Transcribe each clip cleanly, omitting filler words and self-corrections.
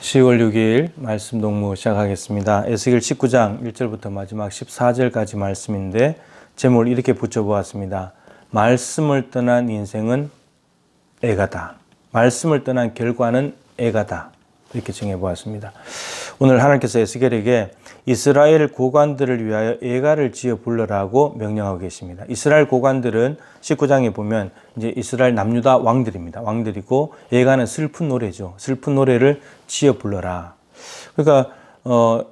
10월 6일 말씀 동무 시작하겠습니다. 에스겔 19장 1절부터 마지막 14절까지 말씀인데 제목을 이렇게 붙여보았습니다. 말씀을 떠난 인생은 애가다. 말씀을 떠난 결과는 애가다. 이렇게 정해보았습니다. 오늘 하나님께서 에스겔에게 이스라엘 고관들을 위하여 애가를 지어 불러라고 명령하고 계십니다. 이스라엘 고관들은 19장에 보면 이제 이스라엘 남유다 왕들입니다. 왕들이고 애가는 슬픈 노래죠. 슬픈 노래를 지어 불러라. 그러니까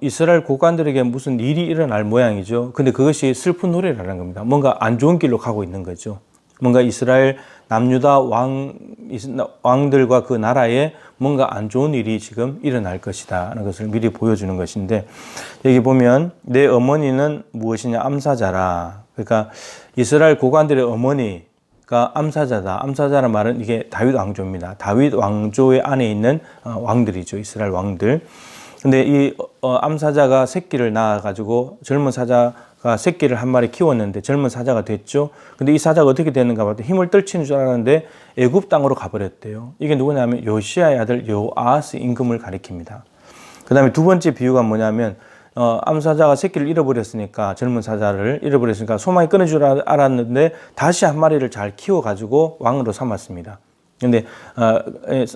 이스라엘 고관들에게 무슨 일이 일어날 모양이죠. 근데 그것이 슬픈 노래라는 겁니다. 뭔가 안 좋은 길로 가고 있는 거죠. 뭔가 이스라엘 남유다 왕들과 그 나라에 뭔가 안 좋은 일이 지금 일어날 것이다 하는 것을 미리 보여주는 것인데, 여기 보면 내 어머니는 무엇이냐? 암사자라. 그러니까 이스라엘 고관들의 어머니가 암사자다. 암사자란 말은 이게 다윗 왕조입니다. 다윗 왕조의 안에 있는 왕들이죠. 이스라엘 왕들. 근데 이 암사자가 새끼를 낳아가지고 젊은 사자가 새끼를 한 마리 키웠는데 젊은 사자가 됐죠. 근데 이 사자가 어떻게 되는가 봤더니 힘을 떨치는 줄 알았는데 애굽 땅으로 가버렸대요. 이게 누구냐면 요시아의 아들 요아스 임금을 가리킵니다. 그 다음에 두 번째 비유가 뭐냐면 암사자가 새끼를 잃어버렸으니까, 젊은 사자를 잃어버렸으니까 소망이 끊어질 줄 알았는데 다시 한 마리를 잘 키워가지고 왕으로 삼았습니다. 근데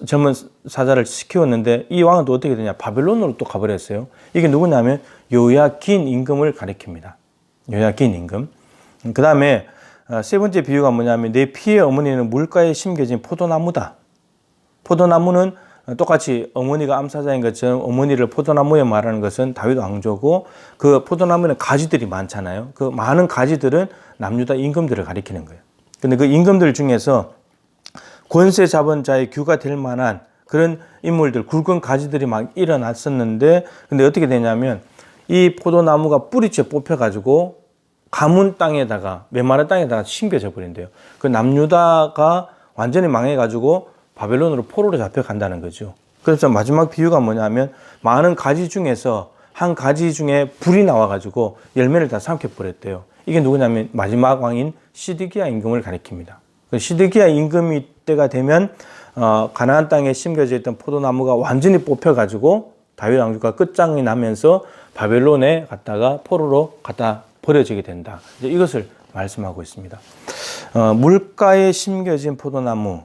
젊은 사자를 키웠는데 이 왕은 또 어떻게 되냐? 바벨론으로 또 가버렸어요. 이게 누구냐면 요야긴 임금을 가리킵니다. 요야긴 임금. 그 다음에 세 번째 비유가 뭐냐면 내 피의 어머니는 물가에 심겨진 포도나무다. 포도나무는 똑같이 어머니가 암사자인 것처럼 어머니를 포도나무에 말하는 것은 다윗 왕조고, 그 포도나무는 가지들이 많잖아요. 그 많은 가지들은 남유다 임금들을 가리키는 거예요. 근데 그 임금들 중에서 권세 잡은 자의 규가 될 만한 그런 인물들, 굵은 가지들이 막 일어났었는데, 근데 어떻게 되냐면 이 포도나무가 뿌리째 뽑혀가지고 가문 땅에다가, 메마른 땅에다가 심겨져 버린대요. 그 남유다가 완전히 망해가지고 바벨론으로 포로로 잡혀간다는 거죠. 그래서 마지막 비유가 뭐냐면 많은 가지 중에서 한 가지 중에 불이 나와가지고 열매를 다 삼켜버렸대요. 이게 누구냐면 마지막 왕인 시드기야 임금을 가리킵니다. 시드기야 임금이 때가 되면 가나안 땅에 심겨져 있던 포도나무가 완전히 뽑혀가지고 다윗 왕조가 끝장이 나면서 바벨론에 갔다가 포로로 갖다 버려지게 된다. 이제 이것을 말씀하고 있습니다. 물가에 심겨진 포도나무,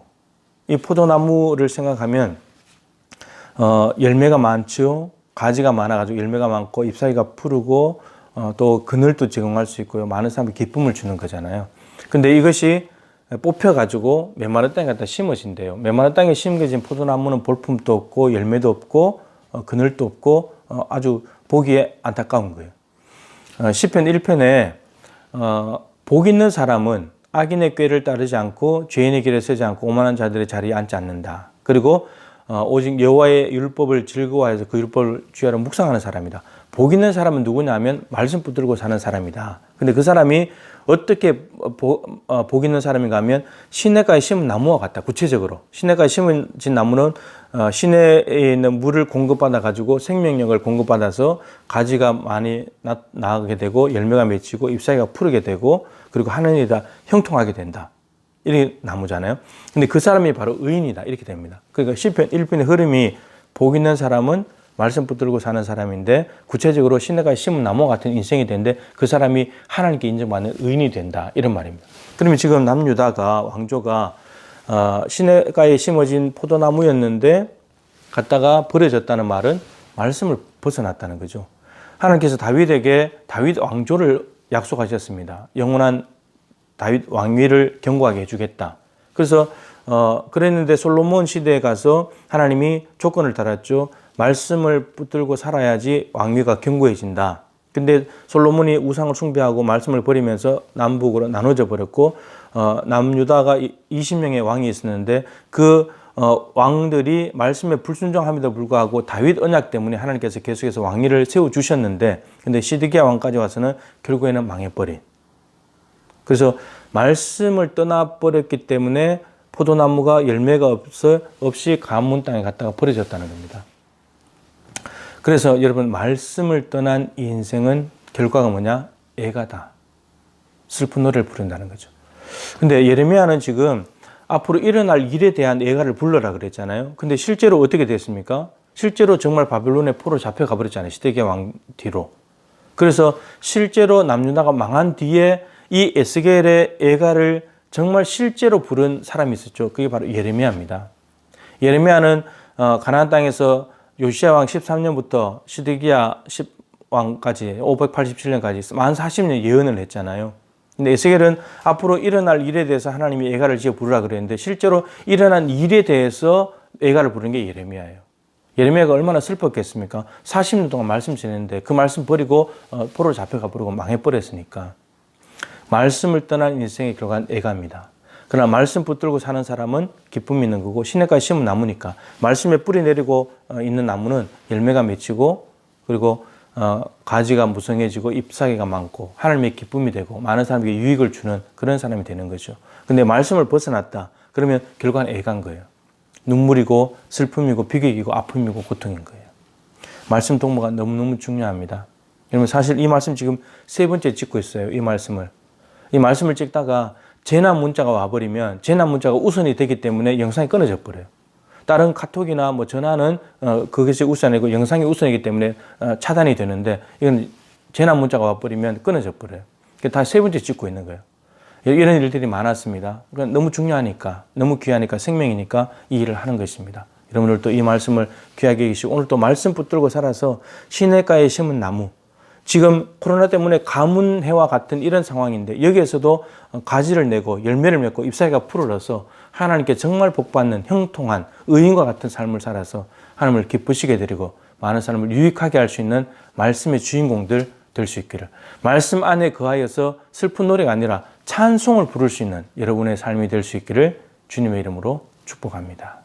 이 포도나무를 생각하면 열매가 많죠. 가지가 많아가지고 열매가 많고 잎사귀가 푸르고 또 그늘도 제공할 수 있고요. 많은 사람들이 기쁨을 주는 거잖아요. 근데 이것이 뽑혀가지고 메마른 땅에 갖다 심으신대요. 메마른 땅에 심겨진 포도나무는 볼품도 없고 열매도 없고 그늘도 없고 아주 보기에 안타까운 거예요. 시편 1편에 복 있는 사람은 악인의 꾀를 따르지 않고 죄인의 길에 서지 않고 오만한 자들의 자리에 앉지 않는다. 그리고 오직 여호와의 율법을 즐거워해서 그 율법을 주야로 묵상하는 사람이다. 복 있는 사람은 누구냐 하면 말씀 붙들고 사는 사람이다. 근데 그 사람이 어떻게 복 있는 사람인가 하면 시냇가에 심은 나무와 같다. 구체적으로 시냇가에 심어진 나무는 시내에 있는 물을 공급받아 가지고 생명력을 공급받아서 가지가 많이 나게 되고 열매가 맺히고 잎사귀가 푸르게 되고 그리고 하늘이 다 형통하게 된다. 이렇게 나무잖아요. 근데 그 사람이 바로 의인이다. 이렇게 됩니다. 그러니까 시편 1편의 흐름이 복 있는 사람은 말씀 붙들고 사는 사람인데, 구체적으로 시냇가에 심은 나무 같은 인생이 되는데 그 사람이 하나님께 인정받는 의인이 된다. 이런 말입니다. 그러면 지금 남유다가 왕조가 시냇가에 심어진 포도나무였는데 갔다가 버려졌다는 말은 말씀을 벗어났다는 거죠. 하나님께서 다윗에게 다윗 왕조를 약속하셨습니다. 영원한 다윗 왕위를 견고하게 해주겠다. 그래서 그랬는데 솔로몬 시대에 가서 하나님이 조건을 달았죠. 말씀을 붙들고 살아야지 왕위가 견고해진다. 근데 솔로몬이 우상을 숭배하고 말씀을 버리면서 남북으로 나눠져 버렸고 남유다가 20명의 왕이 있었는데 그 왕들이 말씀에 불순종함에도 불구하고 다윗 언약 때문에 하나님께서 계속해서 왕위를 세워주셨는데, 근데 시드기야 왕까지 와서는 결국에는 망해버린. 그래서 말씀을 떠나버렸기 때문에 포도나무가 열매가 없이 가문 땅에 갔다가 버려졌다는 겁니다. 그래서 여러분, 말씀을 떠난 인생은 결과가 뭐냐? 애가다. 슬픈 노래를 부른다는 거죠. 근데 예레미야는 지금 앞으로 일어날 일에 대한 애가를 불러라 그랬잖아요. 근데 실제로 어떻게 됐습니까? 실제로 정말 바벨론의 포로 잡혀가 버렸잖아요. 시드기야 왕 뒤로. 그래서 실제로 남유다가 망한 뒤에 이 에스겔의 애가를 정말 실제로 부른 사람이 있었죠. 그게 바로 예레미야입니다. 예레미야는 가나안 땅에서 요시야 왕 13년부터 시드기야 왕까지 587년까지 만 40년 예언을 했잖아요. 근데 에스겔은 앞으로 일어날 일에 대해서 하나님이 애가를 지어 부르라 그랬는데 실제로 일어난 일에 대해서 애가를 부른 게 예레미야예요. 예레미야가 얼마나 슬펐겠습니까? 40년 동안 말씀 전했는데 그 말씀 버리고 포로 잡혀가 버리고 망해버렸으니까. 말씀을 떠난 인생의 결과는 애가입니다. 그러나 말씀 붙들고 사는 사람은 기쁨이 있는 거고 시냇가에 심은 나무니까 말씀에 뿌리 내리고 있는 나무는 열매가 맺히고 그리고 가지가 무성해지고 잎사귀가 많고 하나님의 기쁨이 되고 많은 사람에게 유익을 주는 그런 사람이 되는 거죠. 근데 말씀을 벗어났다. 그러면 결과는 애간 거예요. 눈물이고 슬픔이고 비극이고 아픔이고 고통인 거예요. 말씀 동무가 너무너무 중요합니다. 여러분 사실 이 말씀 지금 3번째 찍고 있어요. 이 말씀을 찍다가 재난 문자가 와버리면 재난 문자가 우선이 되기 때문에 영상이 끊어져 버려요. 다른 카톡이나 뭐 전화는 그것이 우선이고 영상이 우선이기 때문에 차단이 되는데 이건 재난 문자가 와버리면 끊어져 버려요. 다 3번째 찍고 있는 거예요. 이런 일들이 많았습니다. 그러니까 너무 중요하니까, 너무 귀하니까, 생명이니까 이 일을 하는 것입니다. 여러분들도 이 말씀을 귀하게 여기시고 오늘 또 말씀 붙들고 살아서 시냇가에 심은 나무, 지금 코로나 때문에 가뭄해와 같은 이런 상황인데 여기에서도 가지를 내고 열매를 맺고 잎사귀가 풀어져서 하나님께 정말 복받는 형통한 의인과 같은 삶을 살아서 하나님을 기쁘시게 드리고 많은 사람을 유익하게 할 수 있는 말씀의 주인공들 될 수 있기를, 말씀 안에 거하여서 슬픈 노래가 아니라 찬송을 부를 수 있는 여러분의 삶이 될 수 있기를 주님의 이름으로 축복합니다.